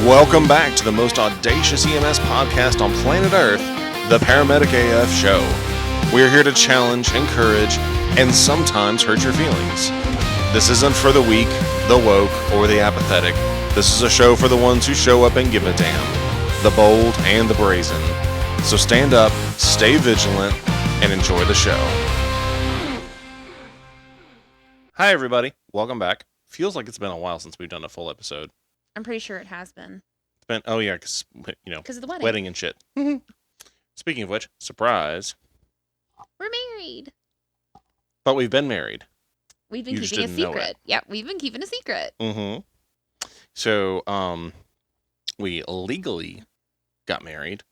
Welcome back to the most audacious EMS podcast on planet Earth, the Paramedic AF Show. We are here to challenge, encourage, and sometimes hurt your feelings. This isn't for the weak, the woke, or the apathetic. This is a show for the ones who show up and give a damn, the bold and the brazen. So stand up, stay vigilant, and enjoy the show. Hi everybody, welcome back. Feels like it's been a while since we've done a full episode. I'm pretty sure it has been. It's been, oh yeah, because, because of the wedding. Wedding and shit. Speaking of which, surprise. We're married. But we've been married. We've been keeping a secret. Yeah, we've been keeping a secret. Mm-hmm. So, we legally got married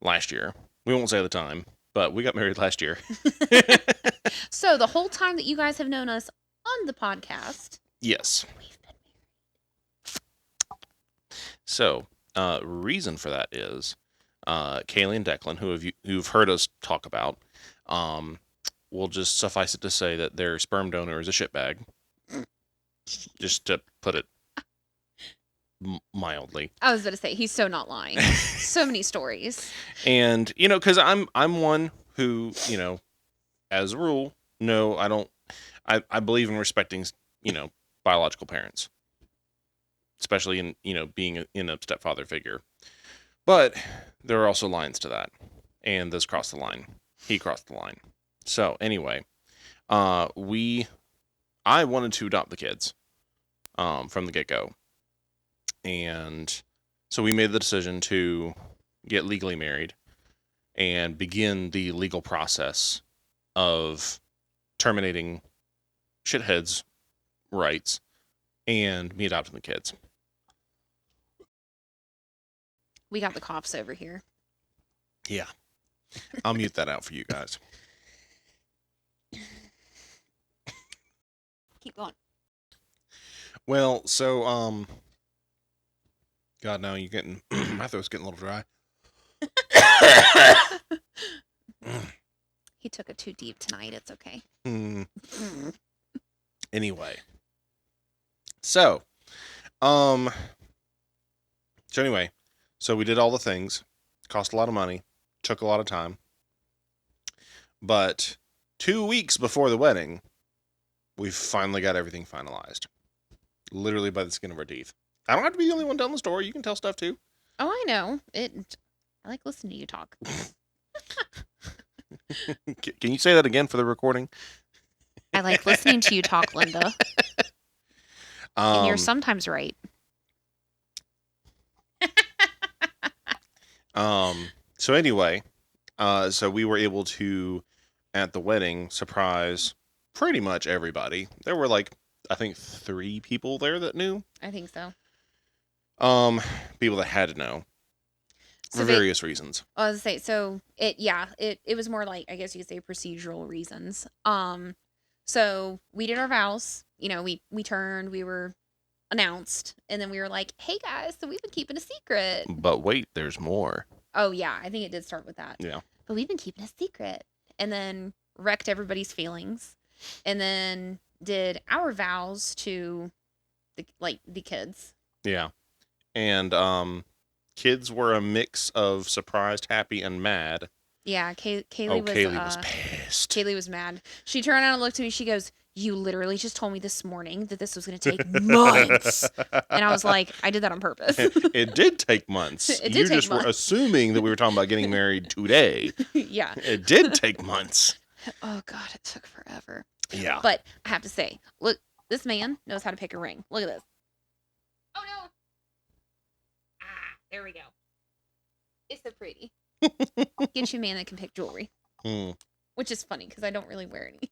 last year. We won't say the time, but we got married last year. So, the whole time that you guys have known us on the podcast. Yes. We've been married. So, reason for that is, Kaylee and Declan, who've heard us talk about, will just suffice it to say that their sperm donor is a shitbag. Just to put it mildly. I was about to say, he's so not lying. So many stories. And, because I'm one who, as a rule, no, I don't, I believe in respecting, biological parents. Especially in, being in a stepfather figure. But there are also lines to that. And this crossed the line. He crossed the line. So, anyway, I wanted to adopt the kids from the get-go. And so we made the decision to get legally married and begin the legal process of terminating shitheads' rights and me adopting the kids. We got the coughs over here. Yeah. I'll mute that out for you guys. Keep going. Well, so, God, now you're getting, my throat's getting a little dry. He took it too deep tonight. It's okay. Anyway. So we did all the things. Cost a lot of money. Took a lot of time. But 2 weeks before the wedding, we finally got everything finalized. Literally by the skin of our teeth. I don't have to be the only one telling the story. You can tell stuff too. Oh, I know. I like listening to you talk. Can you say that again for the recording? I like listening to you talk, Linda. And you're sometimes right. So anyway, so we were able to, at the wedding, surprise pretty much everybody. There were I think 3 people there that knew. I think so. People that had to know for various reasons. I was gonna say, so it was more like, I guess you could say, procedural reasons. So we did our vows. We turned, we were announced, and then we were like, hey guys, so we've been keeping a secret. But wait, there's more. Oh yeah, I think it did start with that. Yeah. But we've been keeping a secret. And then wrecked everybody's feelings. And then did our vows to the kids. Yeah. And kids were a mix of surprised, happy, and mad. Yeah, Kaylee was pissed. Kaylee was mad. She turned around and looked at me. She goes, you literally just told me this morning that this was going to take months. And I was like, I did that on purpose. It did take months. You just were assuming that we were talking about getting married today. Yeah. It did take months. Oh, God, it took forever. Yeah. But I have to say, look, this man knows how to pick a ring. Look at this. Oh, no. There we go. It's so pretty. Get you a man that can pick jewelry. Which is funny because I don't really wear any.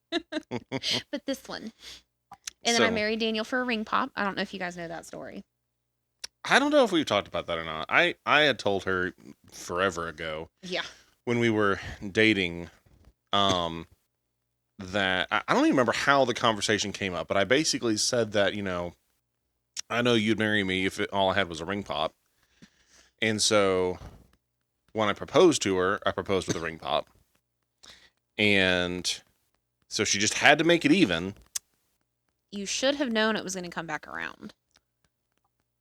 But this one. And then I married Daniel for a ring pop. I don't know if you guys know that story. I don't know if we've talked about that or not. I had told her forever ago. Yeah. When we were dating, that I don't even remember how the conversation came up, but I basically said that, I know you'd marry me if all I had was a ring pop. And so when I proposed to her, I proposed with a ring pop. And so she just had to make it even. You should have known it was going to come back around.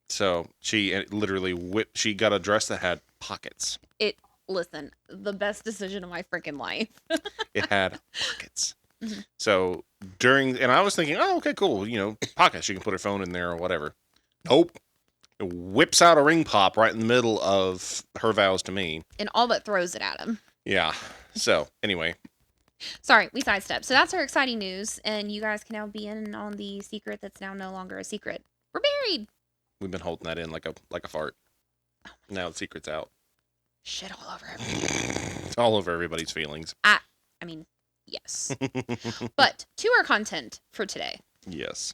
So she literally whipped. She got a dress that had pockets. It listen, the best decision of my freaking life. It had pockets. Mhm. So and I was thinking, oh, okay, cool. Pockets. She can put her phone in there or whatever. Nope. It whips out a ring pop right in the middle of her vows to me. And all but throws it at him. Yeah. So anyway, Sorry, we sidestepped. So that's our exciting news, and you guys can now be in on the secret that's now no longer a secret. We're married. we've been holding that in like a fart. Now the secret's out. Shit all over everything. It's all over everybody's feelings. I mean, yes. But to our content for today. Yes.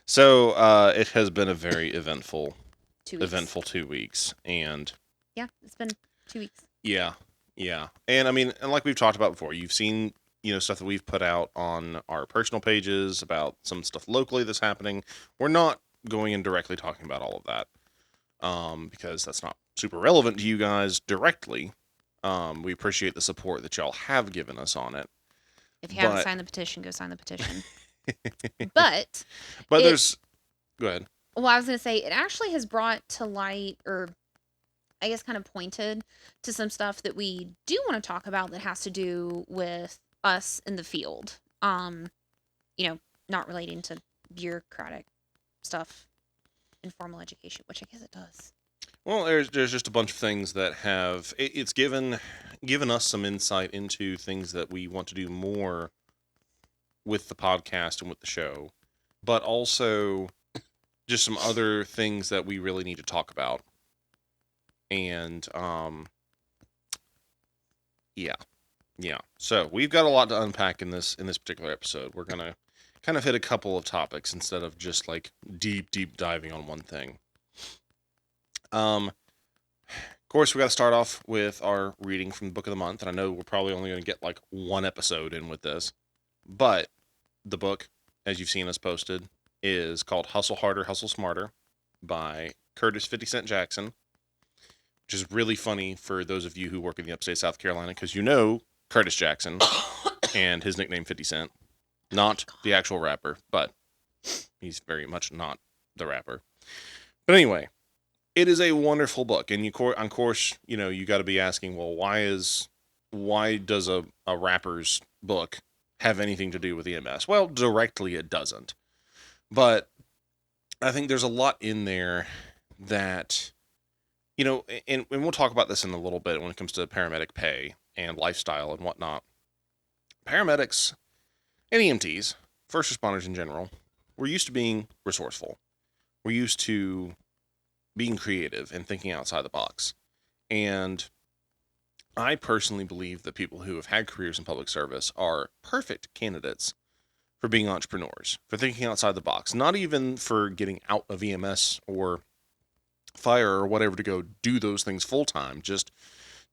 So it has been a very eventful 2 weeks. 2 weeks, and Yeah, it's been 2 weeks. yeah, and I mean, and like we've talked about before, you've seen stuff that we've put out on our personal pages about some stuff locally that's happening. We're not going in directly talking about all of that, because that's not super relevant to you guys directly. We appreciate the support that y'all have given us on it. If you haven't signed the petition, go sign the petition. But there's, go ahead. Well, I was going to say, it actually has brought to light, or I guess kind of pointed to some stuff that we do want to talk about that has to do with us in the field. Not relating to bureaucratic stuff in formal education, which I guess it does. Well, there's just a bunch of things that it's given us some insight into things that we want to do more with the podcast and with the show, but also just some other things that we really need to talk about. And yeah. So we've got a lot to unpack in this particular episode. We're gonna kind of hit a couple of topics instead of just like deep diving on one thing. Of course, we got to start off with our reading from the book of the month, and I know we're probably only going to get like one episode in with this, but the book, as you've seen us posted, is called Hustle Harder, Hustle Smarter by Curtis 50 Cent Jackson, which is really funny for those of you who work in the upstate South Carolina, because Curtis Jackson and his nickname 50 Cent. Not the actual rapper, but he's very much not the rapper. But anyway, it is a wonderful book, and of course, you got to be asking, well, why does a rapper's book have anything to do with EMS? Well, directly it doesn't. But I think there's a lot in there that, and we'll talk about this in a little bit when it comes to paramedic pay and lifestyle and whatnot. Paramedics and EMTs, first responders in general, we're used to being resourceful. We're used to being creative and thinking outside the box. And I personally believe that people who have had careers in public service are perfect candidates for being entrepreneurs, for thinking outside the box, not even for getting out of EMS or fire or whatever to go do those things full time, just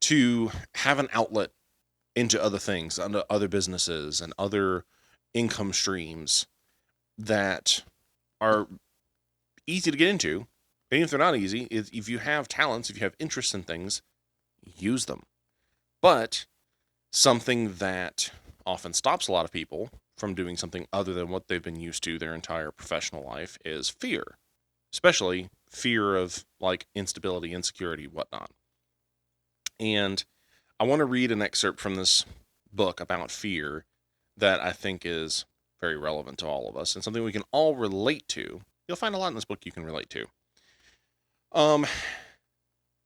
to have an outlet into other things, into other businesses and other income streams that are easy to get into. And if they're not easy, if you have talents, if you have interests in things, use them. But something that often stops a lot of people from doing something other than what they've been used to their entire professional life is fear. Especially fear of like instability, insecurity, whatnot. And I want to read an excerpt from this book about fear that I think is very relevant to all of us and something we can all relate to. You'll find a lot in this book you can relate to.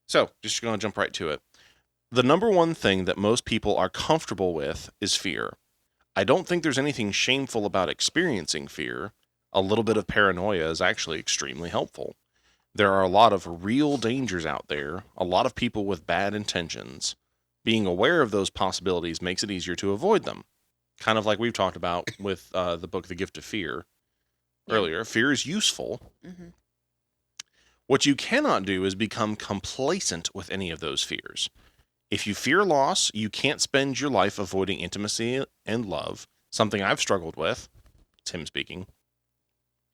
So just going to jump right to it. The number one thing that most people are comfortable with is fear. I don't think there's anything shameful about experiencing fear. A little bit of paranoia is actually extremely helpful. There are a lot of real dangers out there, a lot of people with bad intentions. Being aware of those possibilities makes it easier to avoid them. Kind of like we've talked about with the book The Gift of Fear earlier. Fear is useful. Mm-hmm. What you cannot do is become complacent with any of those fears. If you fear loss, you can't spend your life avoiding intimacy and love, something I've struggled with. It's him speaking.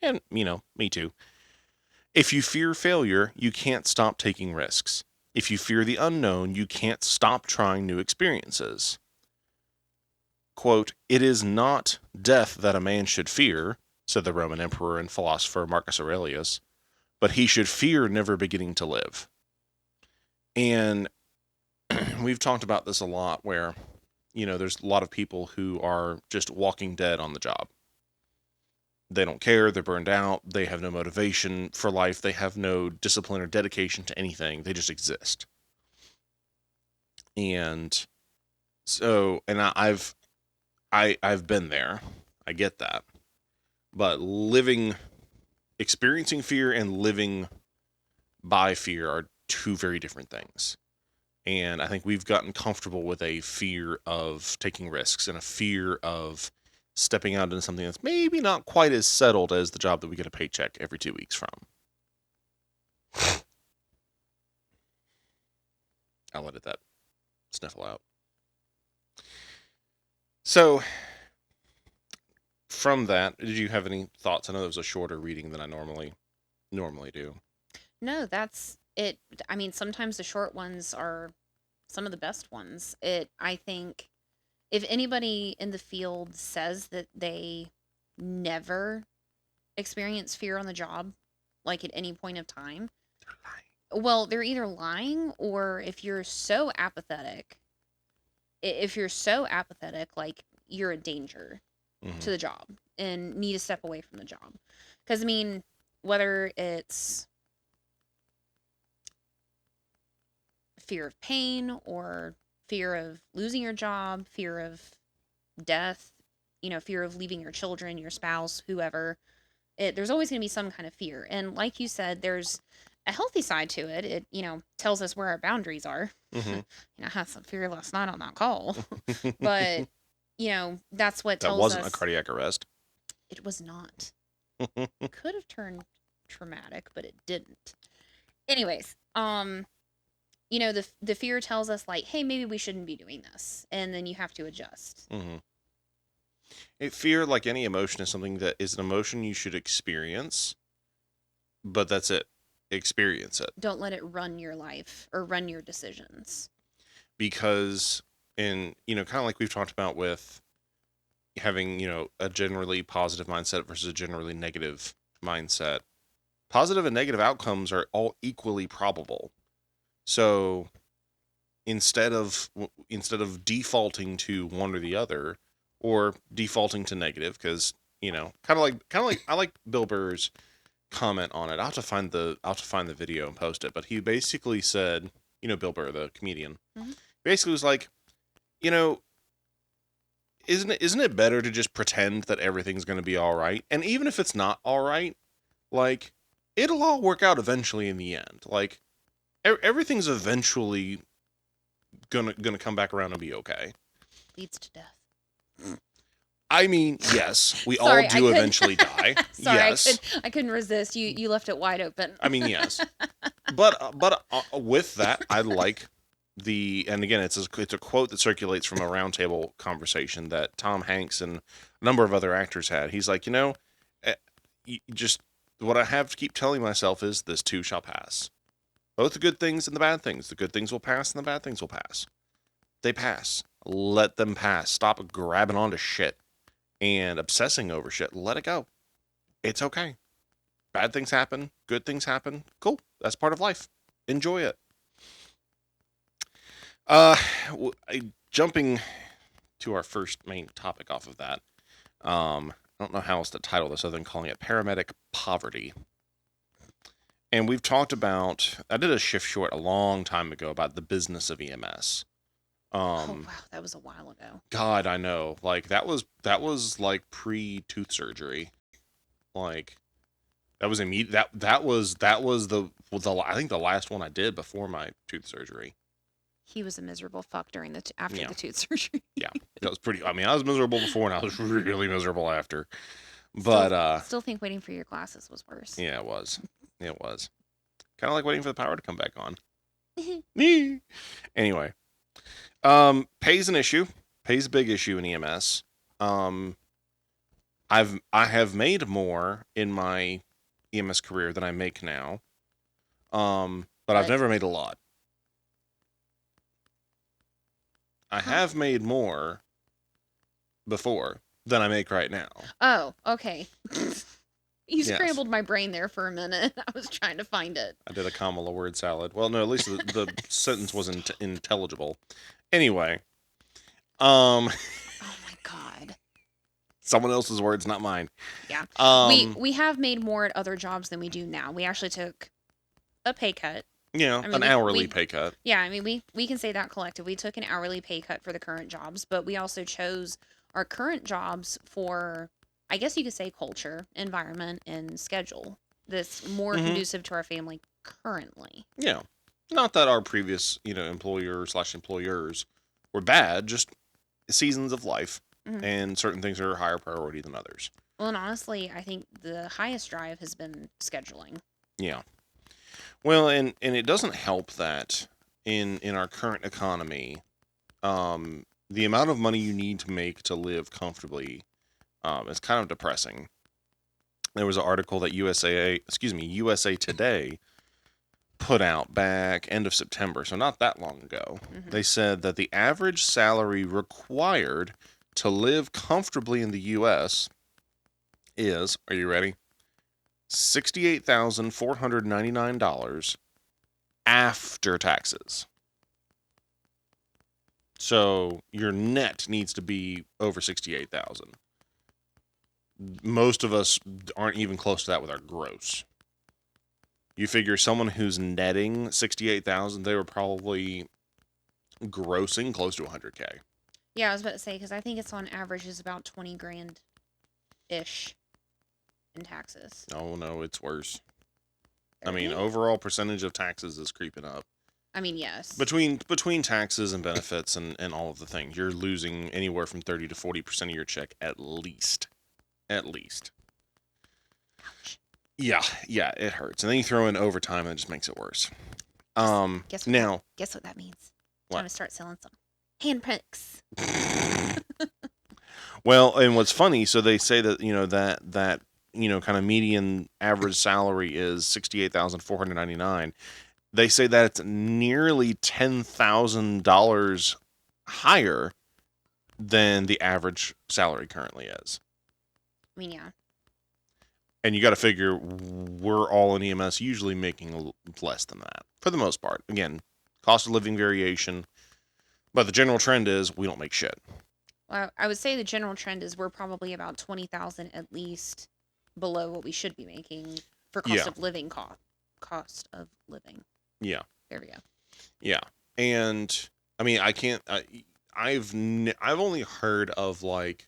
And, me too. If you fear failure, you can't stop taking risks. If you fear the unknown, you can't stop trying new experiences. Quote, "It is not death that a man should fear," said the Roman emperor and philosopher Marcus Aurelius, but he should fear never beginning to live. And we've talked about this a lot where, there's a lot of people who are just walking dead on the job. They don't care. They're burned out. They have no motivation for life. They have no discipline or dedication to anything. They just exist. And so, and I've been there. I get that. But experiencing fear and living by fear are two very different things. And I think we've gotten comfortable with a fear of taking risks and a fear of stepping out into something that's maybe not quite as settled as the job that we get a paycheck every 2 weeks from. I'll edit that sniffle out. So, from that, did you have any thoughts? I know that was a shorter reading than I normally do. No, that's it. I mean, sometimes the short ones are some of the best ones. I think if anybody in the field says that they never experience fear on the job, like at any point of time, They're lying. well, they're either lying, or if you're so apathetic, like you're a danger to the job and need to step away from the job. Because, I mean, whether it's fear of pain or fear of losing your job, fear of death, fear of leaving your children, your spouse, whoever, there's always going to be some kind of fear. And like you said, there's a healthy side to it. It, tells us where our boundaries are. Mm-hmm. I had some fear last night on that call. But, that's what tells us. That wasn't a cardiac arrest. It was not. Could have turned traumatic, but it didn't. Anyways, the fear tells us, like, hey, maybe we shouldn't be doing this, and then you have to adjust. Fear, like any emotion, is something that is an emotion you should experience, but that's it. Experience it. Don't let it run your life or run your decisions. Because, kind of like we've talked about with having, a generally positive mindset versus a generally negative mindset, positive and negative outcomes are all equally probable. So instead of defaulting to one or the other, or defaulting to negative, because kind of like I like Bill Burr's comment on it. I'll have to find the video and post it. But he basically said, Bill Burr, the comedian, basically was like, isn't it better to just pretend that everything's going to be all right? And even if it's not all right, like, it'll all work out eventually in the end. Like, everything's eventually gonna come back around and be okay. Leads to death. I mean, yes, we all do eventually die. Sorry, yes, I couldn't resist. You left it wide open. I mean, yes, but with that, I like and again, it's a quote that circulates from a roundtable conversation that Tom Hanks and a number of other actors had. He's like, just what I have to keep telling myself is, this too shall pass. Both the good things and the bad things. The good things will pass and the bad things will pass. They pass. Let them pass. Stop grabbing onto shit and obsessing over shit. Let it go. It's okay. Bad things happen. Good things happen. Cool. That's part of life. Enjoy it. Jumping to our first main topic off of that. I don't know how else to title this other than calling it Paramedic Poverty. And we've talked about, I did a shift short a long time ago about the business of EMS. Oh wow, that was a while ago. God, I know. Like, that was like pre-tooth surgery. Like, that was immediate. That was the I think the last one I did before my tooth surgery. He was a miserable fuck during after the tooth surgery. Yeah, that was pretty. I mean, I was miserable before, and I was really miserable after. But still think waiting for your glasses was worse. Yeah, it was. It was kind of like waiting for the power to come back on. Anyway, pay's an issue. Pay's a big issue in EMS. I have made more in my EMS career than I make now. But I've never made a lot. I have made more before than I make right now. Oh, okay. You Yes. scrambled my brain there for a minute. I was trying to find it. I did a Kamala word salad. Well, no, at least the sentence was intelligible. Anyway, um, Oh my god. someone else's words, not mine. Yeah. We Um, we have made more at other jobs than we do now. We actually took a pay cut. yeah, I mean, an hourly pay cut. yeah, I mean, we can say that collective. We took an hourly pay cut for the current jobs, but we also chose our current jobs for, I guess you could say, culture, environment, and schedule that's more Hmm. conducive to our family currently. Yeah, not that our previous, employer slash employers were bad, just seasons of life, Hmm. and certain things are higher priority than others. Well, and honestly, I think the highest drive has been scheduling. Yeah. Well, and it doesn't help that in our current economy, the amount of money you need to make to live comfortably, is kind of depressing. There was an article that USA Today put out back end of September, so not that long ago. Hmm. They said that the average salary required to live comfortably in the US is, are you ready? $68,499 after taxes. So your net needs to be over 68,000. Most of us aren't even close to that with our gross. You figure someone who's netting 68,000, they were probably grossing close to 100K. Yeah, I was about to say because I think it's on average is about 20 grand ish in taxes. Oh no, it's worse. I mean, Really? overall percentage of taxes is creeping up. I mean, yes. Between taxes and benefits and all of the things, you're losing anywhere from 30 to 40% of your check at least. At least. Ouch. Yeah, it hurts. And then you throw in overtime and it just makes it worse. Guess what? Now, Guess what that means? Time what? to start selling some handprints. Well, and what's funny, so they say that, kind of median average salary is 68,499. They say that it's nearly $10,000 higher than the average salary currently is. I mean, yeah. And you got to figure we're all in EMS usually making less than that for the most part. Again, cost of living variation, but the general trend is we don't make shit. Well, I would say the general trend is we're probably about 20,000 at least below what we should be making for cost Yeah, of living cost of living. yeah, There we go. yeah. And I mean, I can't. I've only heard of like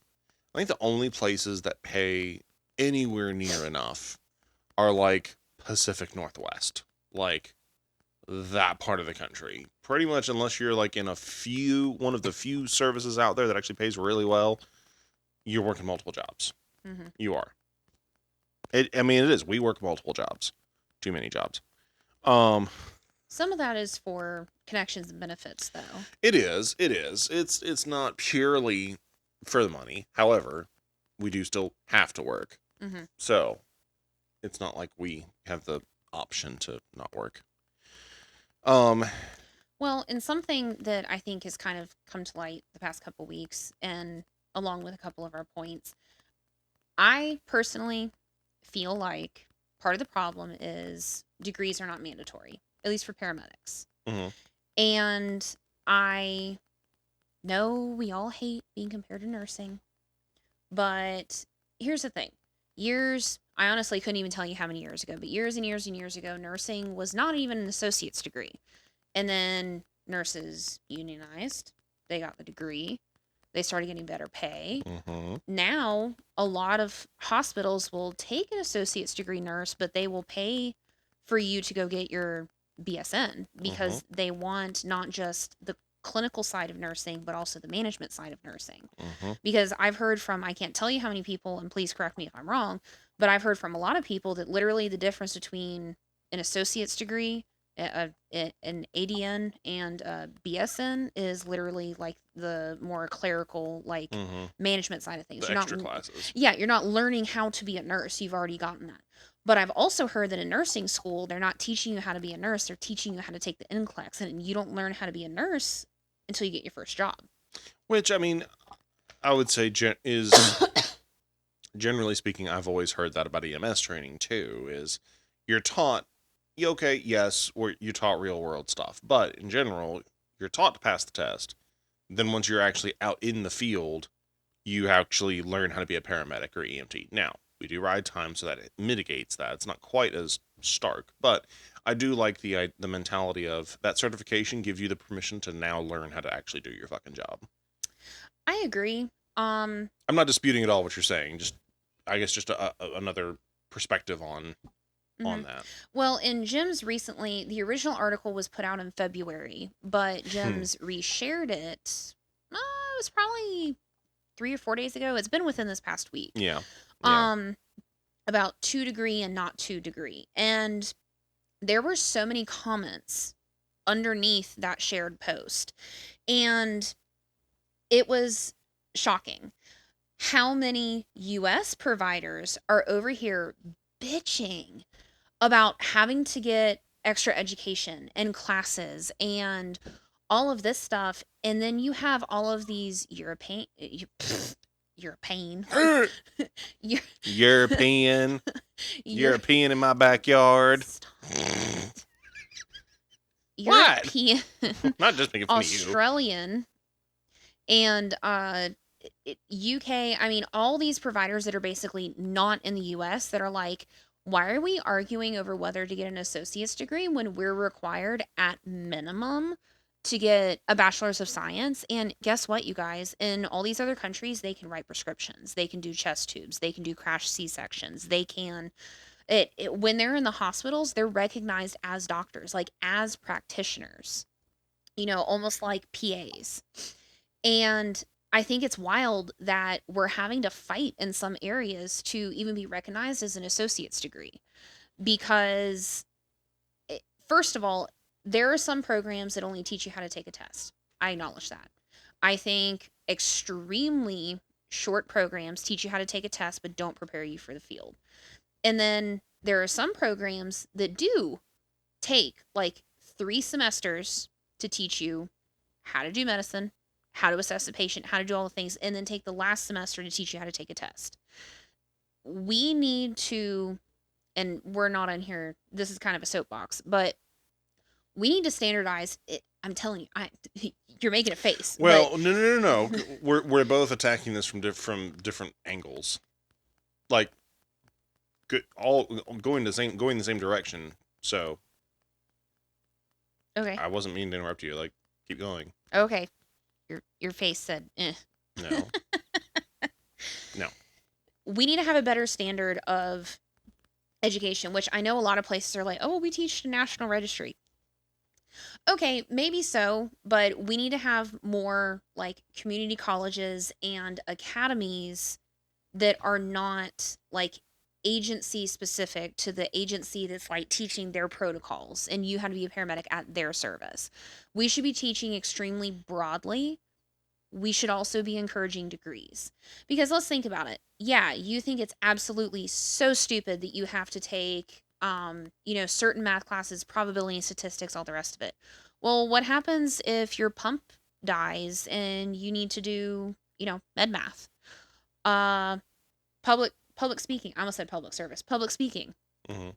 I think the only places that pay anywhere near enough are like Pacific Northwest, like that part of the country. Pretty much, unless you're like in one of the few services out there that actually pays really well, you're working multiple jobs. Hmm. You are. I mean, it is. We work multiple jobs. Too many jobs. Um, Some of that is for connections and benefits, though. it is. It is. It's not purely for the money. However, we do still have to work. Hmm. So it's not like we have the option to not work. Um, Well, and something that I think has kind of come to light the past couple weeks, and along with a couple of our points, I personally feel like part of the problem is degrees are not mandatory, at least for paramedics. mhm, And I know we all hate being compared to nursing, but here's the thing. I honestly couldn't even tell you how many years ago, but years and years and years ago, nursing was not even an associate's degree. And then nurses unionized, they got the degree, they started getting better pay. mhm, Now, a lot of hospitals will take an associate's degree nurse, but they will pay for you to go get your BSN mhm, because they want not just the clinical side of nursing, but also the management side of nursing. mhm. Because I've heard from, I can't tell you how many people, and please correct me if I'm wrong, but I've heard from a lot of people that literally the difference between an associate's degree, an ADN, and a BSN is literally like the more clerical, like Mm-hmm. management side of things. The You're not, extra classes. yeah, you're not learning how to be a nurse. You've already gotten that. But I've also heard that in nursing school, they're not teaching you how to be a nurse. They're teaching you how to take the NCLEX, and you don't learn how to be a nurse until you get your first job. Which, I mean, I would say is generally speaking, I've always heard that about EMS training too, is you're taught, okay, yes, or you're taught real world stuff, but in general, you're taught to pass the test. Then once you're actually out in the field, you actually learn how to be a paramedic or EMT. Now, we do ride time so that it mitigates that. It's not quite as stark, but I do like the mentality of that certification gives you the permission to now learn how to actually do your fucking job. I agree. I'm not disputing at all what you're saying. Just, I guess, just another perspective on Mhm. that. Well, in Jim's recently, the original article was put out in February, but Hmm. Jim's reshared it. It was probably 3 or 4 days ago. It's been within this past week. Yeah. Yeah. Um, about 2 degree and not 2 degree, and there were so many comments underneath that shared post, and it was shocking how many U.S. providers are over here bitching about having to get extra education and classes and all of this stuff. And then you have all of these European, Eu- European, Euro- European in my backyard. stop it. What? European, Not just making fun of you. Australian, and UK. I mean, all these providers that are basically not in the US that are like, why are we arguing over whether to get an associate's degree when we're required at minimum to get a bachelor's of science? And guess what, you guys? In all these other countries, they can write prescriptions, they can do chest tubes, they can do crash C-sections, they can when they're in the hospitals, they're recognized as doctors, like as practitioners, almost like PAs. And I think it's wild that we're having to fight in some areas to even be recognized as an associate's degree because, first of all, there are some programs that only teach you how to take a test. I acknowledge that. I think extremely short programs teach you how to take a test but don't prepare you for the field. And then there are some programs that do take like 3 semesters to teach you how to do medicine, how to assess a patient, how to do all the things, and then take the last semester to teach you how to take a test. We need to, and we're not on here, this is kind of a soapbox, but we need to standardize it. I'm telling you, you're making a face, but Well, no. We're both attacking this from different angles. Like, good, all going the same direction. So okay, I wasn't meaning to interrupt you. Like, keep going. okay. Your face said, eh. No, no. We need to have a better standard of education, which I know a lot of places are like, oh, we teach the national registry. Okay, maybe so, but we need to have more like community colleges and academies that are not like agency specific to the agency that's like teaching their protocols and you have to be a paramedic at their service. We should be teaching extremely broadly. We should also be encouraging degrees. Because let's think about it. Yeah, you think it's absolutely so stupid that you have to take certain math classes, probability and statistics, all the rest of it. Well, what happens if your pump dies and you need to do, med math? Uh public speaking. I almost said public service. Public speaking. Hmm.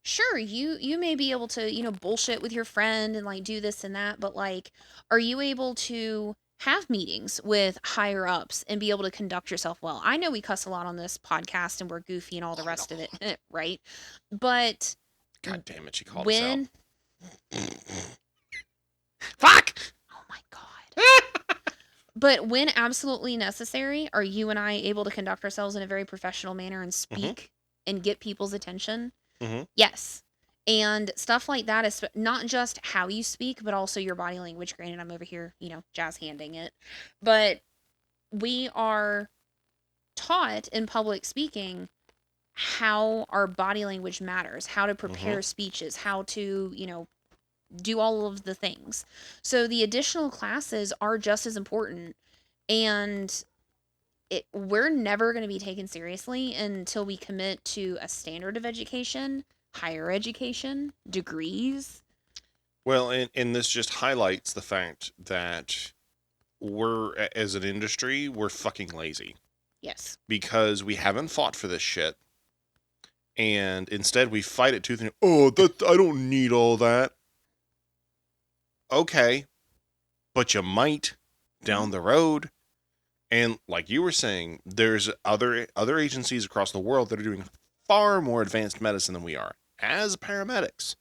Sure, you may be able to, bullshit with your friend and like do this and that, but like are you able to have meetings with higher ups and be able to conduct yourself well? I know we cuss a lot on this podcast and we're goofy and all the Oh rest of it, no! right? But God damn it! She called us out. when Fuck! oh my god. But when absolutely necessary, are you and I able to conduct ourselves in a very professional manner and Hmm. speak and get people's attention? Hmm. Yes. And stuff like that is not just how you speak, but also your body language. Granted, I'm over here, jazz handing it. But we are taught in public speaking how our body language matters, how to Hmm. prepare speeches, how to, do all of the things. So the additional classes are just as important. And we're never going to be taken seriously until we commit to a standard of education, higher education, degrees. Well, and this just highlights the fact that as an industry, we're fucking lazy. Yes. because we haven't fought for this shit. And instead we fight it tooth and I don't need all that. Okay, but you might down the road. And like you were saying, there's other agencies across the world that are doing far more advanced medicine than we are. As paramedics,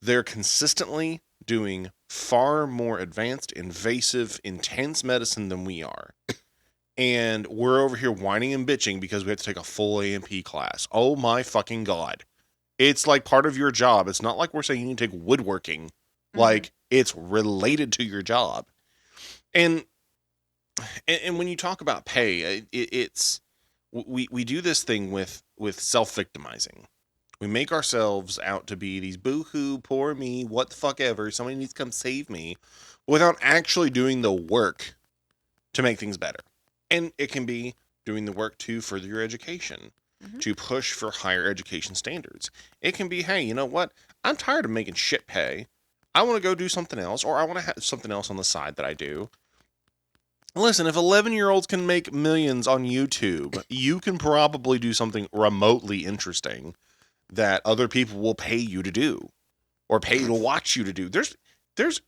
they're consistently doing far more advanced, invasive, intense medicine than we are. And we're over here whining and bitching because we have to take a full A&P class. Oh my fucking God. It's like part of your job. It's not like we're saying you need to take woodworking. Like, it's related to your job. And when you talk about pay, it's we do this thing with self-victimizing. We make ourselves out to be these boo-hoo, poor me, what the fuck ever, somebody needs to come save me, without actually doing the work to make things better. And it can be doing the work to further your education, to push for higher education standards. It can be, hey, you know what? I'm tired of making shit pay. I want to go do something else, or I want to have something else on the side that I do. Listen, if 11-year-olds can make millions on YouTube, you can probably do something remotely interesting that other people will pay you to do, or pay to watch you to do. There's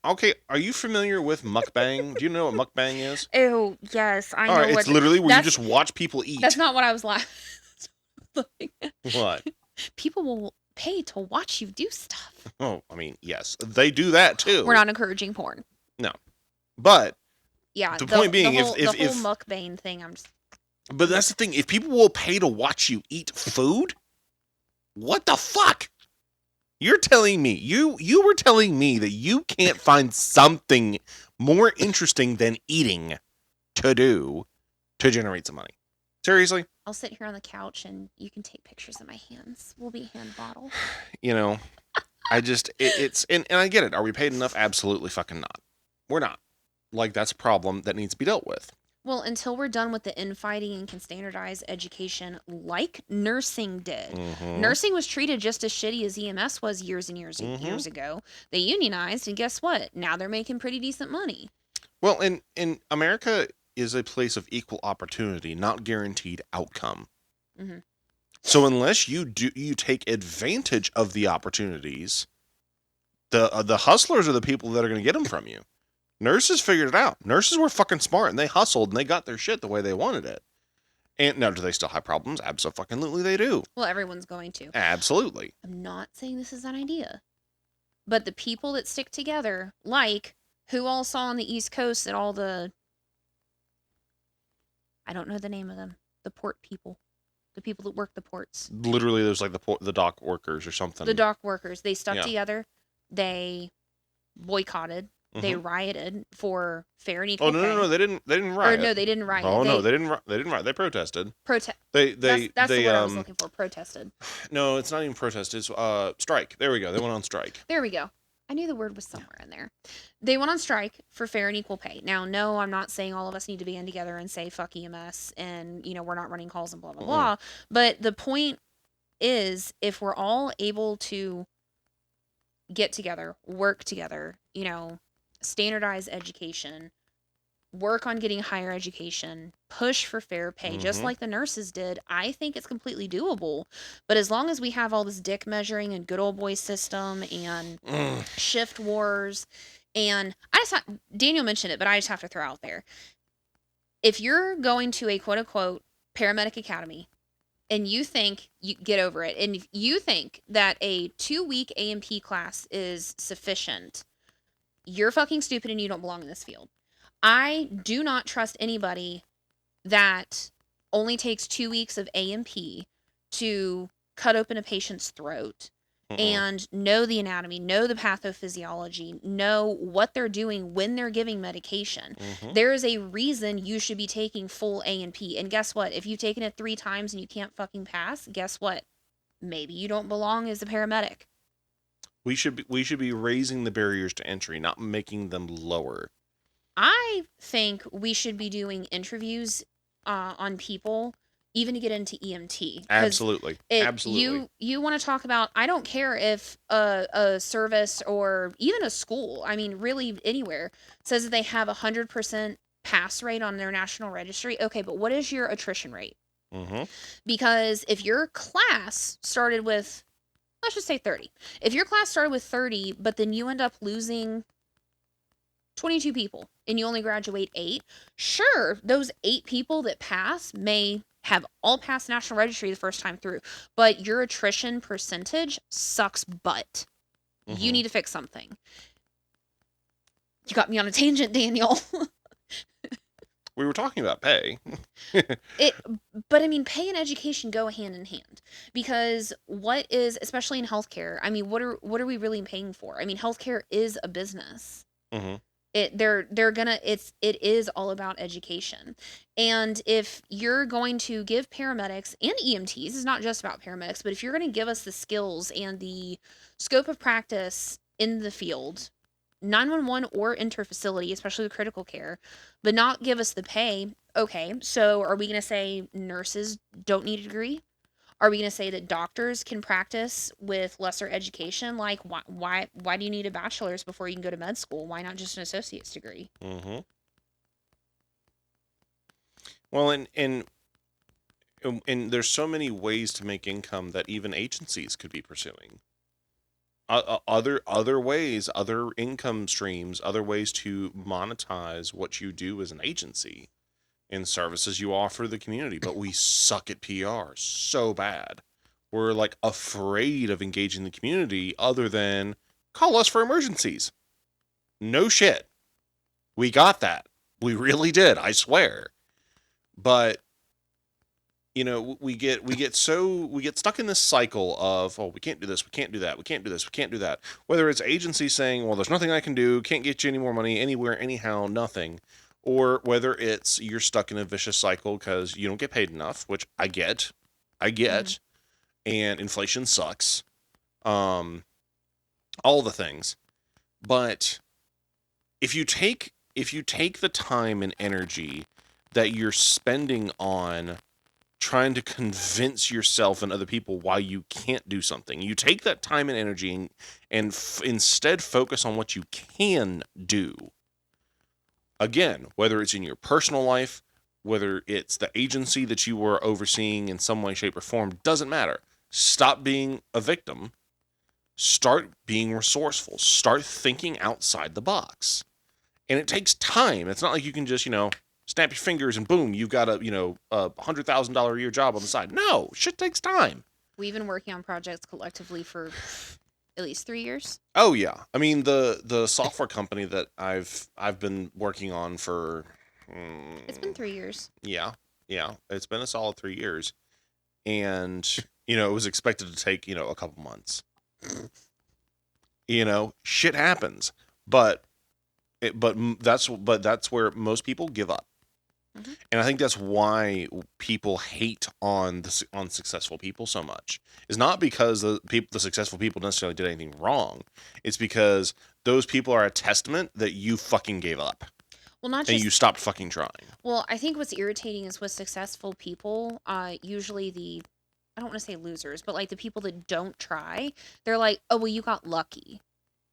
okay, are you familiar with mukbang? Do you know what mukbang is? Oh, yes, I All know right, what it's literally where you that's just watch people eat. that's not what I was laughing. What? People will pay to watch you do stuff. Oh, I mean, yes, they do that too. We're not encouraging porn. No, but Yeah, the point being, the whole if mukbang thing, I'm just... But that's the thing. If people will pay to watch you eat food, what the fuck? You're telling me you were telling me that you can't find something more interesting than eating to do to generate some money. Seriously? I'll sit here on the couch and you can take pictures of my hands. We'll be hand bottle. You know, I just it's and I get it. Are we paid enough? Absolutely fucking not. We're not. Like, that's a problem that needs to be dealt with. Well, until we're done with the infighting and can standardize education like nursing did. Nursing was treated just as shitty as EMS was years and years ago. They unionized, and guess what? Now they're making pretty decent money. Well, in America is a place of equal opportunity, not guaranteed outcome. So unless you take advantage of the opportunities, the hustlers are the people that are going to get them from you. Nurses figured it out. Nurses were fucking smart, and they hustled, and they got their shit the way they wanted it. And now, do they still have problems? Absolutely, they do. Well, everyone's going to. Absolutely. I'm not saying this is an idea. But the people that stick together, like who all saw on the East Coast at all the... I don't know the name of them. The port people. The people that work the ports. Literally, there's like the dock workers or something. The dock workers. They stuck together. They boycotted. They rioted for fair and equal pay. No, they didn't riot. Or no, they didn't riot. Oh, no, they didn't riot. They protested. That's the word I was looking for, protested. No, it's not even protest. It's strike. There we go. They went on strike. There we go. I knew the word was somewhere in there. They went on strike for fair and equal pay. Now, no, I'm not saying all of us need to band together and say fuck EMS and, we're not running calls and blah, blah, blah. But the point is, if we're all able to get together, work together, standardize education, work on getting higher education, push for fair pay, just like the nurses did, I think it's completely doable. But as long as we have all this dick measuring and good old boy system and shift wars, and Daniel mentioned it, but I just have to throw out there. If you're going to a quote unquote paramedic academy and you think you get over it, and if you think that a 2-week A&P class is sufficient, you're fucking stupid and you don't belong in this field. I do not trust anybody that only takes 2 weeks of A&P to cut open a patient's throat and know the anatomy, know the pathophysiology, know what they're doing when they're giving medication. There is a reason you should be taking full A&P. And guess what? If you've taken it 3 times and you can't fucking pass, guess what? Maybe you don't belong as a paramedic. We should be raising the barriers to entry, not making them lower. I think we should be doing interviews on people, even to get into EMT. Absolutely. Absolutely. You want to talk about, I don't care if a service or even a school, I mean, really anywhere, says that they have 100% pass rate on their national registry. Okay, but what is your attrition rate? Mm-hmm. Because if your class started with, let's just say 30. If your class started with 30, but then you end up losing 22 people and you only graduate 8, sure, those 8 people that pass may have all passed national registry the first time through, but your attrition percentage sucks butt. You Mm-hmm. need to fix something. You got me on a tangent, Daniel. We were talking about pay. it but I mean, pay and education go hand in hand, because what is, especially in healthcare, I mean, what are we really paying for? I mean, healthcare is a business. Mm-hmm. They're gonna, it is all about education. And if you're going to give paramedics and EMTs, it's not just about paramedics, but if you're going to give us the skills and the scope of practice in the field, 911 or interfacility, especially with critical care, but not give us the pay, okay, so are we going to say nurses don't need a degree? Are we going to say that doctors can practice with lesser education? Like, why do you need a bachelor's before you can go to med school? Why not just an associate's degree? Mm-hmm. Well, and there's so many ways to make income that even agencies could be pursuing. Other ways, other income streams, other ways to monetize what you do as an agency and services you offer the community. But we suck at PR so bad. We're like afraid of engaging the community other than call us for emergencies. No shit. We got that. We really did, I swear. But we get stuck in this cycle of, oh, we can't do this, we can't do that, we can't do this, we can't do that. Whether it's agencies saying, well, there's nothing I can do, can't get you any more money anywhere, anyhow, nothing, or whether it's you're stuck in a vicious cycle because you don't get paid enough, which I get, Mm-hmm. and inflation sucks, all the things. But if you take the time and energy that you're spending on trying to convince yourself and other people why you can't do something, you take that time and energy and instead focus on what you can do. Again, whether it's in your personal life, whether it's the agency that you were overseeing in some way, shape, or form, doesn't matter. Stop being a victim. Start being resourceful. Start thinking outside the box. And it takes time. It's not like you can just, snap your fingers and boom, you've got a $100,000 a year job on the side. No, shit takes time. We've been working on projects collectively for at least 3 years. Oh yeah, I mean the software company that I've been working on for. It's been 3 years. Yeah, it's been a solid 3 years, and it was expected to take a couple months. Shit happens, but that's where most people give up. Mm-hmm. And I think that's why people hate on successful people so much. It's not because the successful people necessarily did anything wrong. It's because those people are a testament that you fucking gave up. Well, not and just you stopped fucking trying. Well, I think what's irritating is with successful people, usually I don't want to say losers, but like the people that don't try, they're like, "Oh, well, you got lucky."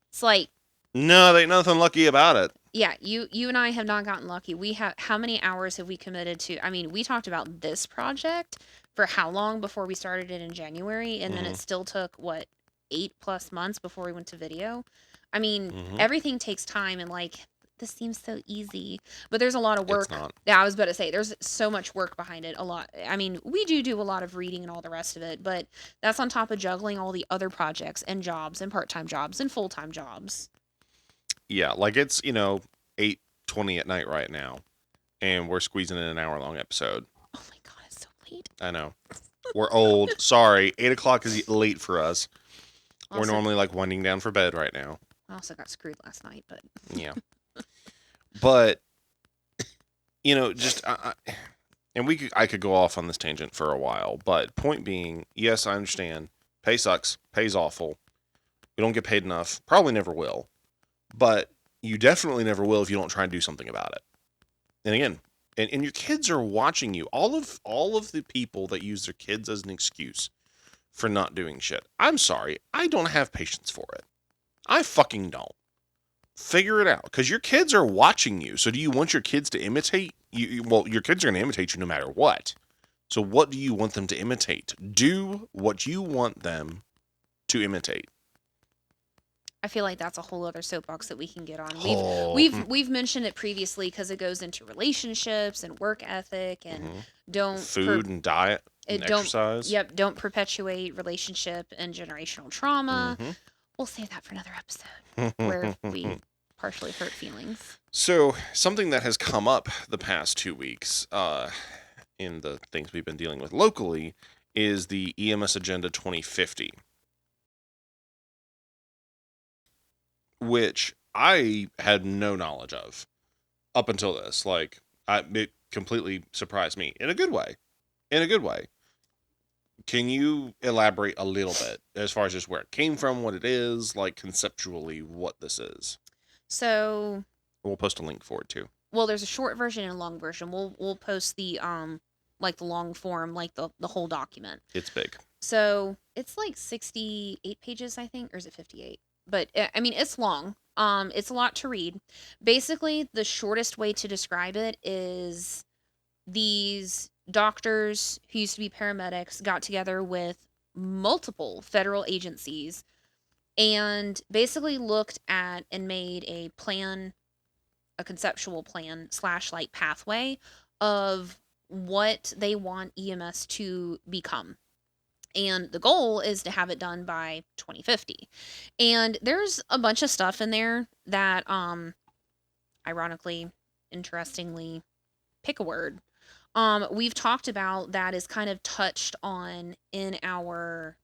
It's like, no, there ain't nothing lucky about it. yeah, you and I have not gotten lucky. We have, how many hours have we committed to? I mean, we talked about this project for how long before we started it in January, and then it still took what, 8+ months before we went to video. I mean, everything takes time, and like, this seems so easy, but there's a lot of work. It's not. Yeah, I was about to say there's so much work behind it. A lot. I mean, we do a lot of reading and all the rest of it, but that's on top of juggling all the other projects and jobs and part-time jobs and full-time jobs. Yeah, like it's 8:20 at night right now, and we're squeezing in an hour-long episode. Oh my god, it's so late. I know. We're old. Sorry, 8 o'clock is late for us. Also, we're normally like winding down for bed right now. I also got screwed last night, but Yeah. But just and I could go off on this tangent for a while, but point being, yes, I understand. Pay sucks. Pay's awful. We don't get paid enough. Probably never will. But you definitely never will if you don't try and do something about it. And again, and your kids are watching you. All of the people that use their kids as an excuse for not doing shit. I'm sorry. I don't have patience for it. I fucking don't. Figure it out, because your kids are watching you. So do you want your kids to imitate you? Well, your kids are going to imitate you no matter what. So what do you want them to imitate? Do what you want them to imitate. I feel like that's a whole other soapbox that we can get on. We've Oh, we've we've mentioned it previously because it goes into relationships and work ethic and don't food and diet and don't exercise. don't perpetuate relationship and generational trauma. Mm-hmm. We'll save that for another episode where we partially hurt feelings. So something that has come up the past 2 weeks, in the things we've been dealing with locally, is the EMS Agenda 2050, which I had no knowledge of up until this. Like, it completely surprised me in a good way. In a good way. Can you elaborate a little bit as far as just where it came from, what it is, like conceptually what this is? So We'll post a link for it too. well, there's a short version and a long version. We'll post the like the long form, like the whole document. It's big. So it's like 68 pages, I think, or is it 58? But I mean, it's long. It's a lot to read. Basically, the shortest way to describe it is these doctors who used to be paramedics got together with multiple federal agencies and basically looked at and made a plan, a conceptual plan slash like pathway of what they want EMS to become. And the goal is to have it done by 2050. And there's a bunch of stuff in there that ironically, interestingly, pick a word. We've talked about that is kind of touched on in our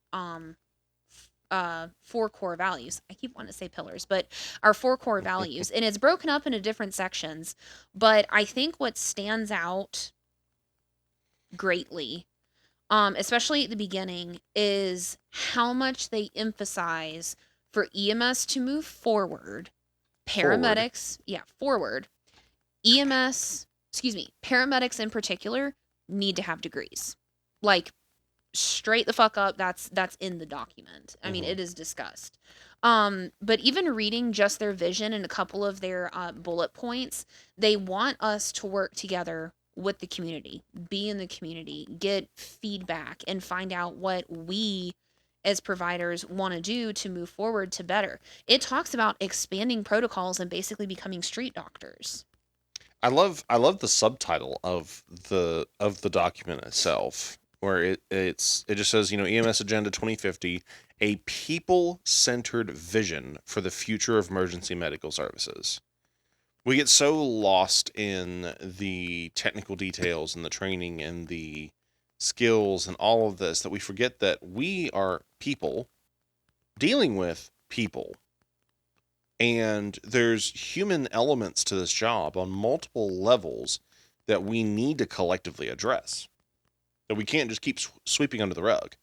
4 core values. I keep wanting to say pillars, but our 4 core values, and it's broken up into different sections. But I think what stands out greatly, especially at the beginning, is how much they emphasize for EMS to move forward. Paramedics, forward. EMS, paramedics in particular need to have degrees. Like, straight the fuck up, that's in the document. I mean, it is discussed. But even reading just their vision and a couple of their bullet points, they want us to work together with the community, be in the community, get feedback, and find out what we as providers want to do to move forward to better. It talks about expanding protocols and basically becoming street doctors. I love the subtitle of the document itself, where it just says, EMS Agenda 2050, a people-centered vision for the future of emergency medical services. We get so lost in the technical details and the training and the skills and all of this that we forget that we are people dealing with people. And there's human elements to this job on multiple levels that we need to collectively address. That we can't just keep sweeping under the rug.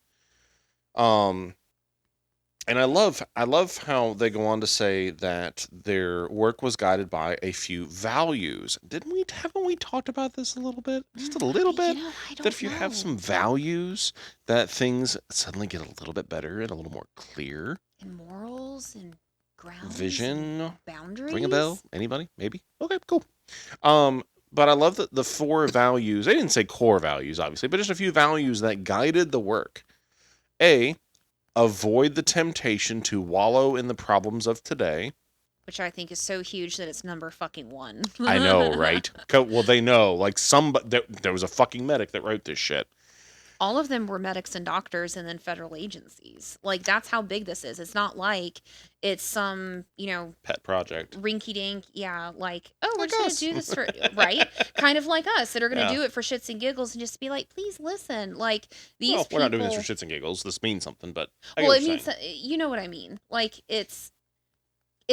And I love how they go on to say that their work was guided by a few values. Haven't we talked about this a little bit? Just a little bit? I don't That if you have some values, that things suddenly get a little bit better and a little more clear. And morals and grounds. Vision. And boundaries. Ring a bell? Anybody? Maybe? Okay, cool. But I love that the 4 values, they didn't say core values, obviously, but just a few values that guided the work. A, avoid the temptation to wallow in the problems of today. Which I think is so huge that it's number fucking 1. I know, right? Well, they know. Like, there was a fucking medic that wrote this shit. All of them were medics and doctors and then federal agencies. Like, that's how big this is. It's not like it's some, pet project. Rinky-dink, like, oh, we're just going to do this for, right? Kind of like us that are going to do it for shits and giggles and just be like, please listen. Like, these people... we're not doing this for shits and giggles. This means something, but it means, you know what I mean. Like, it's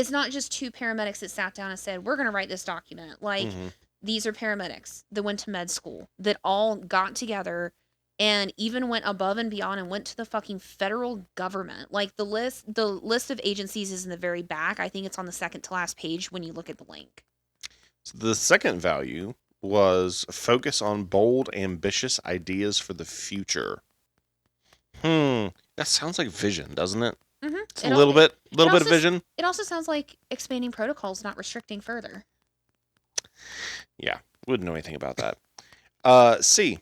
not just 2 paramedics that sat down and said, we're going to write this document. Like, these are paramedics that went to med school, that all got together and even went above and beyond and went to the fucking federal government. Like, the list of agencies is in the very back. I think it's on the second to last page when you look at the link. So the second value was focus on bold, ambitious ideas for the future. That sounds like vision, doesn't it? It's a It all it little bit of also vision. it also sounds like expanding protocols, not restricting further. Yeah, wouldn't know anything about that. C.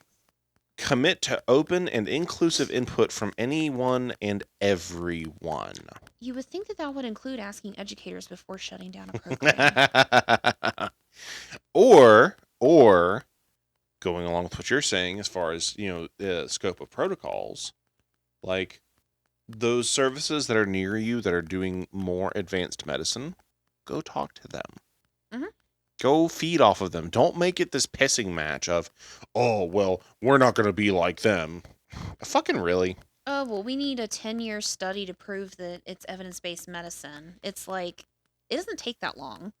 Commit to open and inclusive input from anyone and everyone. You would think that that would include asking educators before shutting down a program. or going along with what you're saying as far as, the scope of protocols, like those services that are near you that are doing more advanced medicine, go talk to them. Mhm. Go feed off of them. Don't make it this pissing match of, oh, well, we're not going to be like them. Fucking really? Oh, well, we need a 10-year study to prove that it's evidence-based medicine. It's like, it doesn't take that long,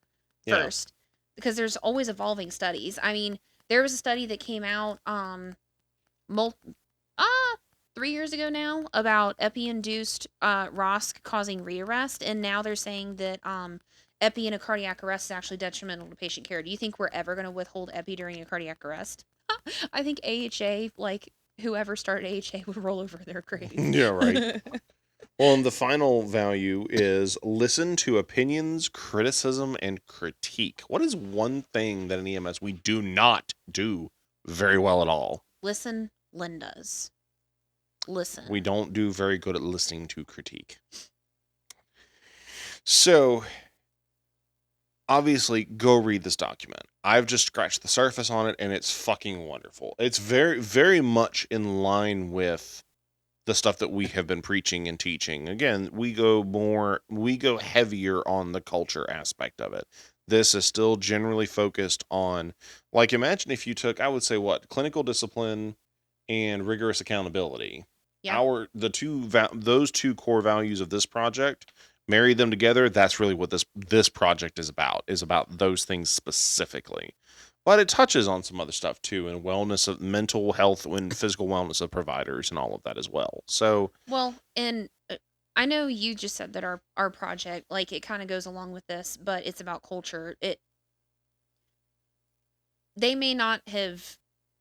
Yeah. first, because there's always evolving studies. I mean, there was a study that came out, mul- ah, 3 years ago now about epi-induced ROSC causing rearrest, and now they're saying that epi in a cardiac arrest is actually detrimental to patient care. Do you think we're ever going to withhold epi during a cardiac arrest? I think AHA, like whoever started AHA, would roll over their grave. Yeah, right. Well, and the final value is listen to opinions, criticism, and critique. What is one thing that in EMS we do not do very well at all? Listen, Linda's. Listen. We don't do very good at listening to critique. So, obviously, go read this document. I've just scratched the surface on it, and it's fucking wonderful. It's very, very much in line with the stuff that we have been preaching and teaching. Again, we go heavier on the culture aspect of it. This is still generally focused on, like, imagine if you took, I would say, what, clinical discipline and rigorous accountability. Yeah. Those two core values of this project, marry them together. That's really what this project is about those things specifically. But it touches on some other stuff too, and wellness of mental health and physical wellness of providers and all of that as well. So, Well, and I know you just said that our project, like, it kind of goes along with this, but it's about culture. They may not have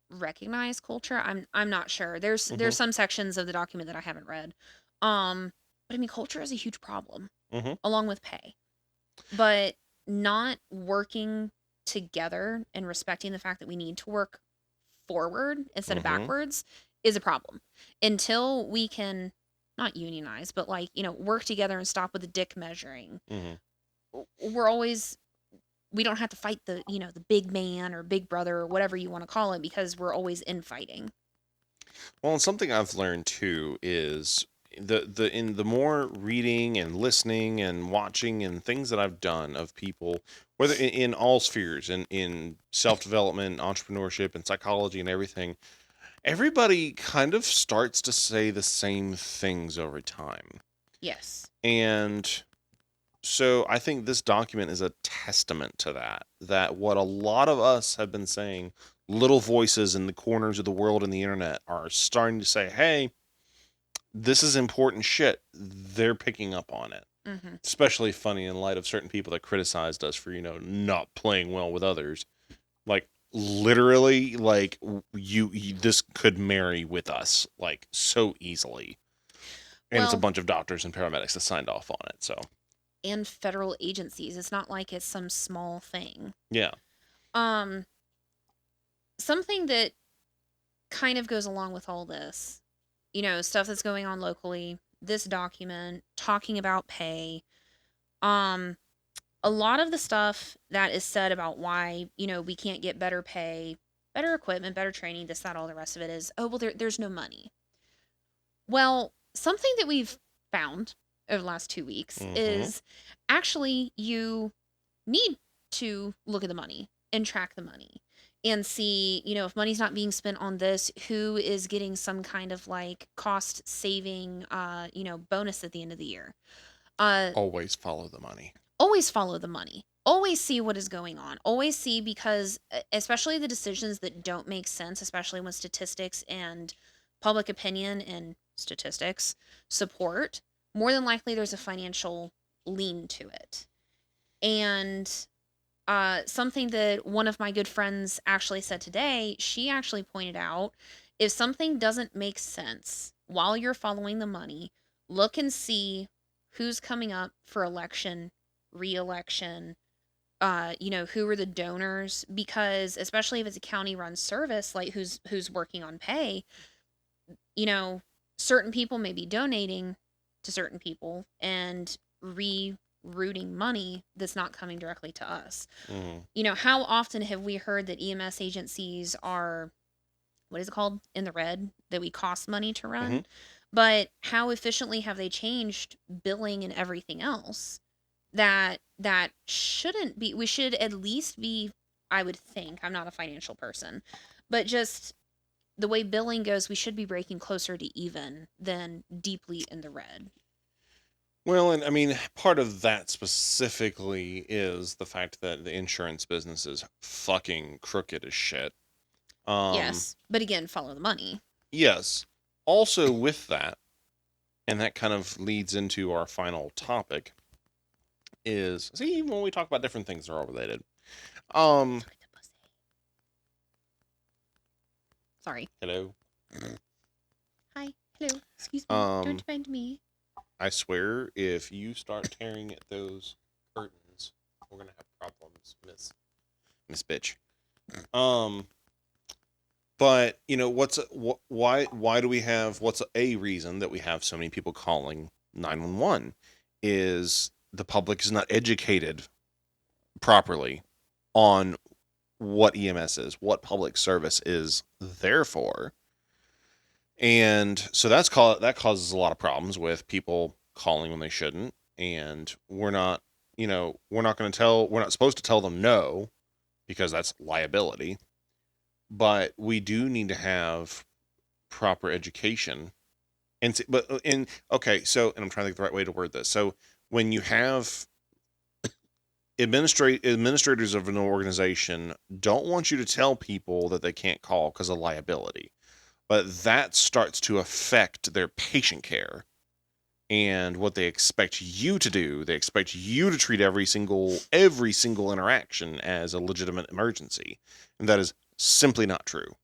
recognized culture. I'm not sure. There's mhm, some sections of the document that I haven't read. Um, but I mean, culture is a huge problem, mhm, along with pay. But not working together and respecting the fact that we need to work forward instead of mhm, backwards is a problem. Until we can not unionize, but, like, work together and stop with the dick measuring. mhm. We're always we don't have to fight the big man or big brother or whatever you want to call it, because we're always infighting. Well, and something I've learned too is the more reading and listening and watching and things that I've done of people, whether in all spheres, in self development, entrepreneurship, and psychology and everything, everybody kind of starts to say the same things over time. Yes. And so I think this document is a testament to that what a lot of us have been saying, little voices in the corners of the world and the internet are starting to say, hey, this is important shit. They're picking up on it. Mm-hmm. Especially funny in light of certain people that criticized us for, not playing well with others. Like, literally, like, this could marry with us, like, so easily. And it's a Well, bunch of doctors and paramedics that signed off on it, so. and federal agencies. It's not like it's some small thing. Yeah. Um, Something that kind of goes along with all this, stuff that's going on locally, this document, talking about pay, um, a lot of the stuff that is said about why, we can't get better pay, better equipment, better training, this, that, all the rest of it is, oh, well, there's no money. Well, something that we've found over the last 2 weeks Mm-hmm. is actually you need to look at the money and track the money and see, if money's not being spent on this, who is getting some kind of like cost saving, bonus at the end of the year. Uh, Always follow the money. Always follow the money. Always see what is going on. Always see, because especially the decisions that don't make sense, especially when statistics and public opinion and statistics support, more than likely there's a financial lean to it. And something that one of my good friends actually said today, she actually pointed out, if something doesn't make sense while you're following the money, look and see who's coming up for election, re-election, who are the donors, because especially if it's a county run service, like who's working on pay, you know, certain people may be donating to certain people and rerouting money that's not coming directly to us. Mm-hmm. How often have we heard that EMS agencies are, what is it called, in the red, that we cost money to Mm-hmm. run? But how efficiently have they changed billing and everything else? That shouldn't be. We should at least be, I would think, I'm not a financial person, but just the way billing goes, we should be breaking closer to even than deeply in the red. Well, and I mean, part of that specifically is the fact that the insurance business is fucking crooked as shit. Um, Yes, but again, follow the money. yes. Also, with that, and that kind of leads into our final topic, is see, even when we talk about different things, they're all related. Um, Sorry. hello. Hi. Hello. Excuse me. Um, Don't mind me. I swear, if you start tearing at those curtains, we're gonna have problems, Miss Bitch. Um, but why do we have what's a reason that we have so many people calling 911 is the public is not educated properly on what EMS is, what public service is there for. And so that causes a lot of problems with people calling when they shouldn't. And we're not supposed to tell them no because that's liability. But we do need to have proper education. Okay, so, and I'm trying to think the right way to word this. So when you have administrators of an organization don't want you to tell people that they can't call because of liability, but that starts to affect their patient care and what they expect you to do. They expect you to treat every single interaction as a legitimate emergency, and that is simply not true.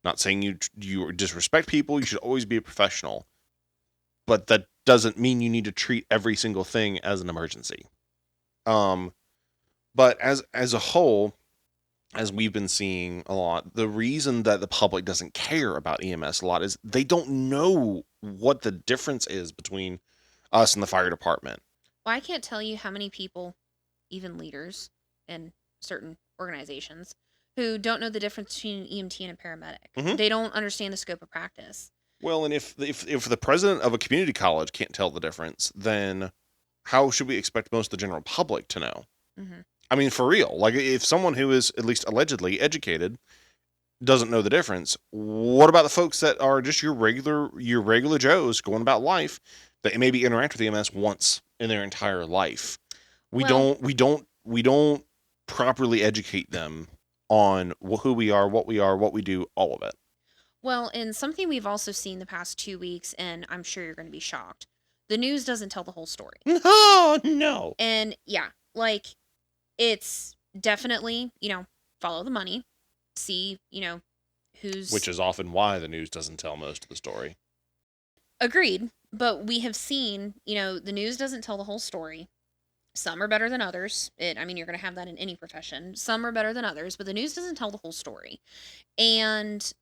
Not saying you disrespect people. You should always be a professional, but that doesn't mean you need to treat every single thing as an emergency. But as a whole, as we've been seeing a lot, the reason that the public doesn't care about EMS a lot is they don't know what the difference is between us and the fire department. Well, I can't tell you how many people, even leaders in certain organizations, who don't know the difference between an EMT and a paramedic. Mm-hmm. They don't understand the scope of practice. Well, and if the president of a community college can't tell the difference, then how should we expect most of the general public to know? Mm-hmm. I mean, for real. Like, if someone who is at least allegedly educated doesn't know the difference, what about the folks that are just your regular Joes going about life that maybe interact with EMS once in their entire life? We don't properly educate them on who we are, what we do, all of it. Well, and something we've also seen the past 2 weeks, and I'm sure you're going to be shocked, the news doesn't tell the whole story. Oh, no. And yeah, like, it's definitely, follow the money, see, who's. Which is often why the news doesn't tell most of the story. Agreed. But we have seen, the news doesn't tell the whole story. Some are better than others. You're going to have that in any profession. Some are better than others, but the news doesn't tell the whole story. And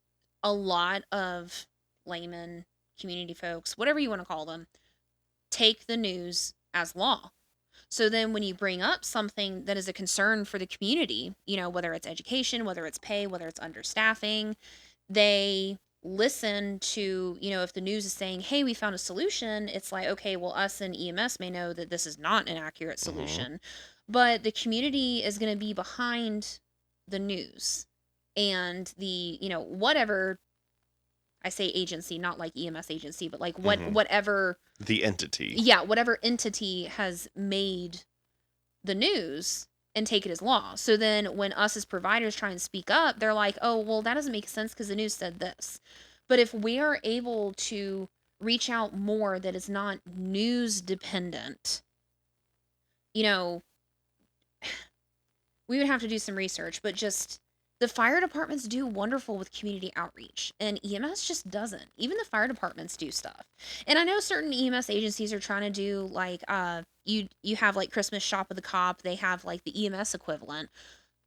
a lot of laymen, community folks, whatever you want to call them, take the news as law. So then when you bring up something that is a concern for the community, whether it's education, whether it's pay, whether it's understaffing, they listen to, if the news is saying, hey, we found a solution, it's like, okay, well, us and EMS may know that this is not an accurate solution, but the community is going to be behind the news and the, whatever, I say agency, not like EMS agency, but like whatever the entity. Yeah, whatever entity has made the news and take it as law. So then when us as providers try and speak up, they're like, oh, well, that doesn't make sense because the news said this. But if we are able to reach out more that is not news dependent, we would have to do some research, but just the fire departments do wonderful with community outreach, and EMS just doesn't. Even the fire departments do stuff. And I know certain EMS agencies are trying to do like you have like Christmas shop with the cop, they have like the EMS equivalent,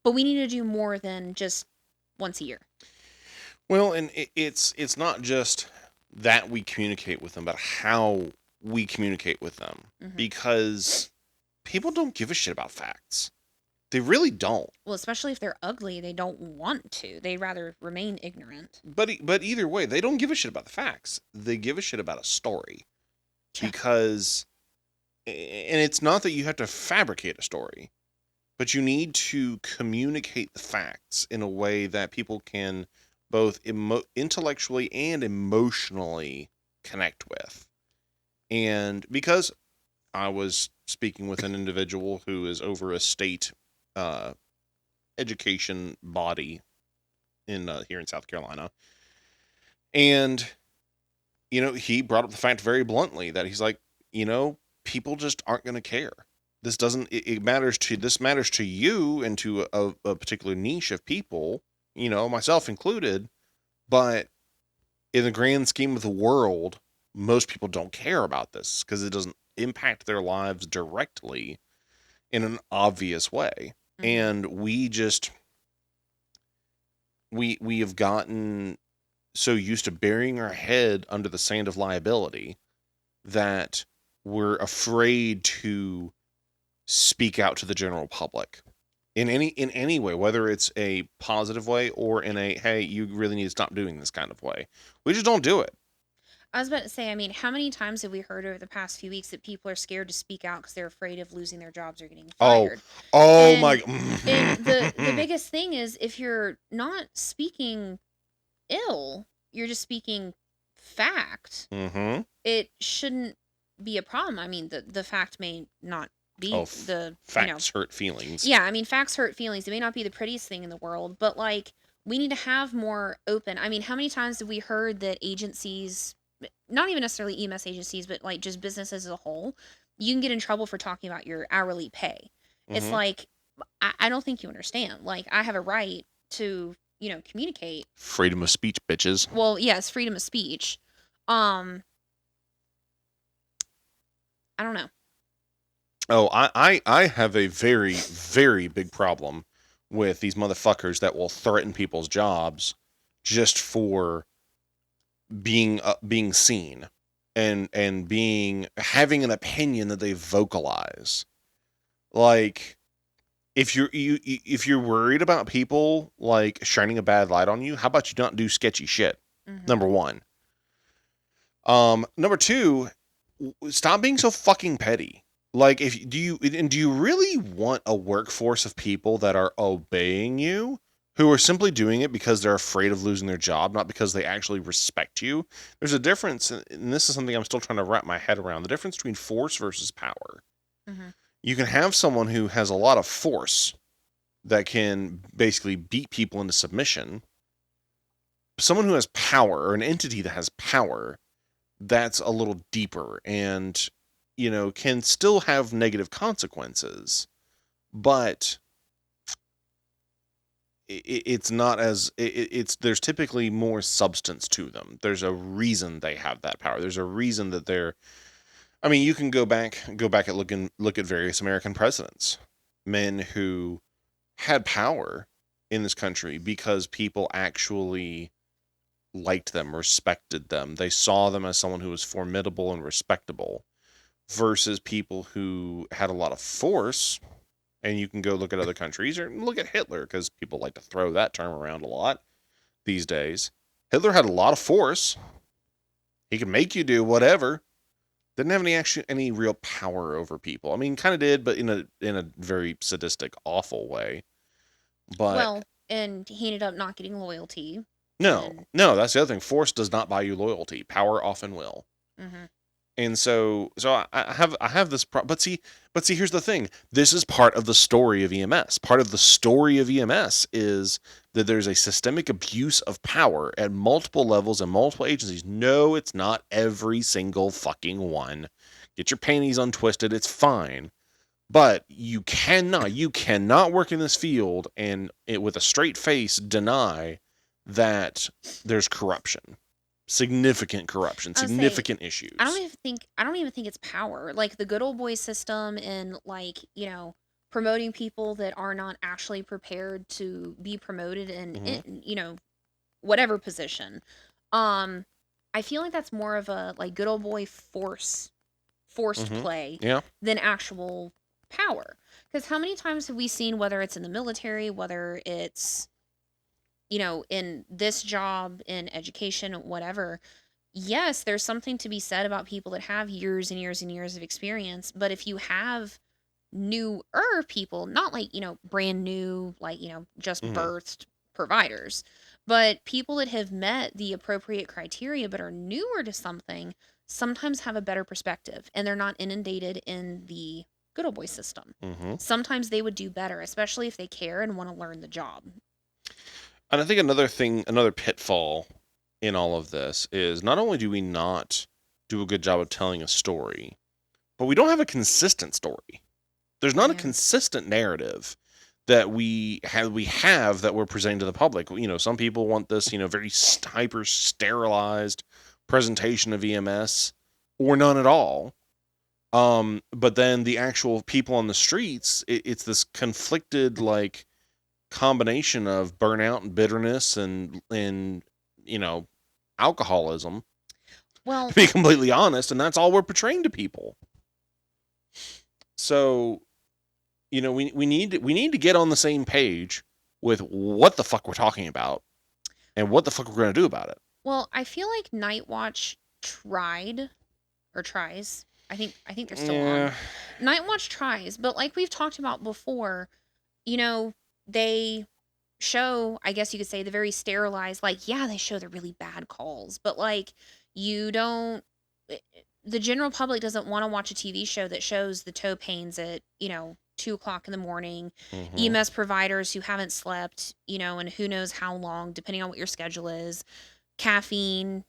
but we need to do more than just once a year. Well, and it's not just that we communicate with them, but how we communicate with them, Hmm. because people don't give a shit about facts. They really don't. Well, especially if they're ugly, they don't want to. They'd rather remain ignorant. But either way, they don't give a shit about the facts. They give a shit about a story, Yeah. because, and it's not that you have to fabricate a story, but you need to communicate the facts in a way that people can both intellectually and emotionally connect with. And because I was speaking with an individual who is over a state uh, education body in here in South Carolina, and he brought up the fact very bluntly that he's like, people just aren't going to care. This doesn't. It matters to this matters to you and to a particular niche of people, myself included. But in the grand scheme of the world, most people don't care about this because it doesn't impact their lives directly in an obvious way. Hmm. And we have gotten so used to burying our head under the sand of liability that we're afraid to speak out to the general public in any way, whether it's a positive way or in a hey, you really need to stop doing this kind of way. We just don't do it. I was about to say, I mean, how many times have we heard over the past few weeks that people are scared to speak out because they're afraid of losing their jobs or getting Oh, fired? oh my. And the biggest thing is if you're not speaking ill, you're just speaking fact. Mm-hmm. It shouldn't be a problem. I mean, the fact may not Oh, be the facts hurt feelings. yeah, I mean, facts hurt feelings. It may not be the prettiest thing in the world, but like we need to have more open. I mean, how many times have we heard that agencies, not even necessarily EMS agencies, but like just businesses as a whole, you can get in trouble for talking about your hourly pay. It's Mm-hmm. like I don't think you understand. Like I have a right to, communicate. Freedom of speech, bitches. Well, yes, freedom of speech. Um, I don't know. Oh, I have a very, very big problem with these motherfuckers that will threaten people's jobs just for being seen and being having an opinion that they vocalize. Like if you're worried about people like shining a bad light on you, how about you not do sketchy shit? Hmm. Number one. Number two, stop being so fucking petty. Like, do you really want a workforce of people that are obeying you, who are simply doing it because they're afraid of losing their job, not because they actually respect you? There's a difference, and this is something I'm still trying to wrap my head around, the difference between force versus power. Hmm. You can have someone who has a lot of force that can basically beat people into submission. Someone who has power, or an entity that has power, that's a little deeper and can still have negative consequences, but it's not as it's there's typically more substance to them. There's a reason they have that power. There's a reason that they're I mean, you can go back and look at various American presidents, men who had power in this country because people actually liked them, respected them. They saw them as someone who was formidable and respectable versus people who had a lot of force. And you can go look at other countries or look at Hitler because people like to throw that term around a lot these days. Hitler had a lot of force. He could make you do whatever. Didn't have any real power over people. I mean, kind of did, but in a very sadistic, awful way. But Well, and he ended up not getting loyalty. no, And no, that's the other thing. Force does not buy you loyalty. Power often will. hmm. And so I have this but see here's the thing. This is part of the story of EMS. Part of the story of EMS is that there's a systemic abuse of power at multiple levels and multiple agencies. No, it's not every single fucking one. Get your panties untwisted, it's fine. But you cannot work in this field and with a straight face deny that there's corruption, significant corruption, I would say significant issues. I don't even think it's power. Like the good old boy system and like, promoting people that are not actually prepared to be promoted Hmm. in whatever position. Um I feel like that's more of a like good old boy forced Hmm. play Yeah. than actual power. Because how many times have we seen, whether it's in the military, whether it's, in this job, in education, whatever, yes, there's something to be said about people that have years and years and years of experience. But if you have newer people, not like, brand new, like, just Hmm. birthed providers, but people that have met the appropriate criteria but are newer to something, sometimes have a better perspective and they're not inundated in the good old boy system. Hmm. Sometimes they would do better, especially if they care and want to learn the job. And I think another pitfall in all of this is not only do we not do a good job of telling a story, but we don't have a consistent story. There's not a Yeah. consistent narrative that we have that we're presenting to the public. Some people want this, very hyper sterilized presentation of EMS or none at all. But then the actual people on the streets, it's this conflicted like combination of burnout and bitterness and you know alcoholism, to Well, be completely honest, and that's all we're portraying to people. So we need to get on the same page with what the fuck we're talking about and what the fuck we're going to do about it. I feel like Night Watch tried or tries. I think they're still on. Yeah. Night Watch tries, but like we've talked about before, you know, they show, I guess you could say, the very sterilized, like, yeah, they show the really bad calls, but like you don't the general public doesn't want to watch a TV show that shows the toe pains at, 2 o'clock in the morning, Mm-hmm. EMS providers who haven't slept, and who knows how long, depending on what your schedule is, caffeine,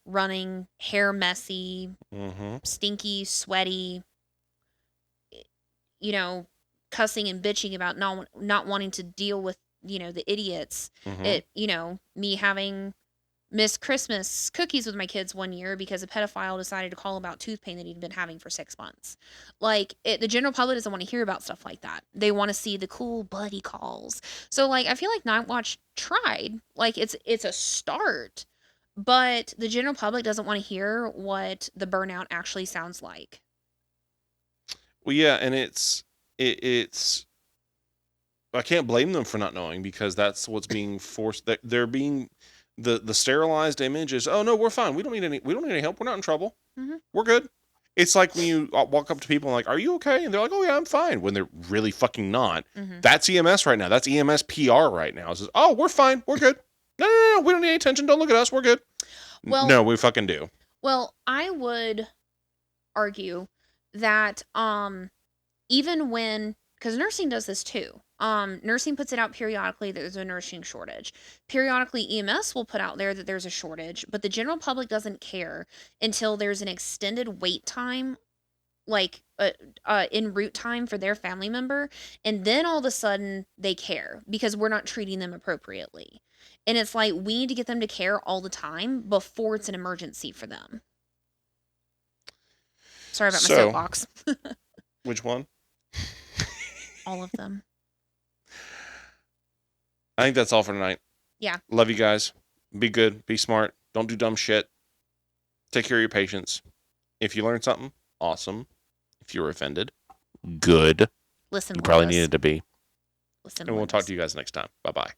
running, hair messy, Mm-hmm. stinky, sweaty, you know, cussing and bitching about not wanting to deal with, the idiots. Mm-hmm. Me having missed Christmas cookies with my kids one year because a pedophile decided to call about tooth pain that he'd been having for 6 months. Like, the general public doesn't want to hear about stuff like that. They want to see the cool buddy calls. So, like, I feel like Night Watch tried. Like, it's a start, but the general public doesn't want to hear what the burnout actually sounds like. Well, yeah, and it's I can't blame them for not knowing, because that's what's being forced. That they're being the sterilized image is, oh no, we're fine. We don't need any help. We're not in trouble. Hmm. We're good. It's like when you walk up to people and like, are you okay? And they're like, oh yeah, I'm fine. When they're really fucking not. Hmm. That's EMS right now. That's EMS PR right now. It says, oh, we're fine. We're good. No, no, no. We don't need any attention. Don't look at us. We're good. Well, No, we fucking do. I would argue that even when, because nursing does this too. Nursing puts it out periodically that there's a nursing shortage. Periodically, EMS will put out there that there's a shortage, but the general public doesn't care until there's an extended wait time, like en route time for their family member, and then all of a sudden they care because we're not treating them appropriately. And it's like we need to get them to care all the time before it's an emergency for them. Sorry about my So, soapbox. which one? All of them. I think that's all for tonight. Yeah. Love you guys. Be good. Be smart. Don't do dumb shit. Take care of your patients. If you learned something, awesome. If you were offended, good. Listen, You probably Willis. needed to be. Listen, And we'll talk Willis. to you guys next time. Bye bye.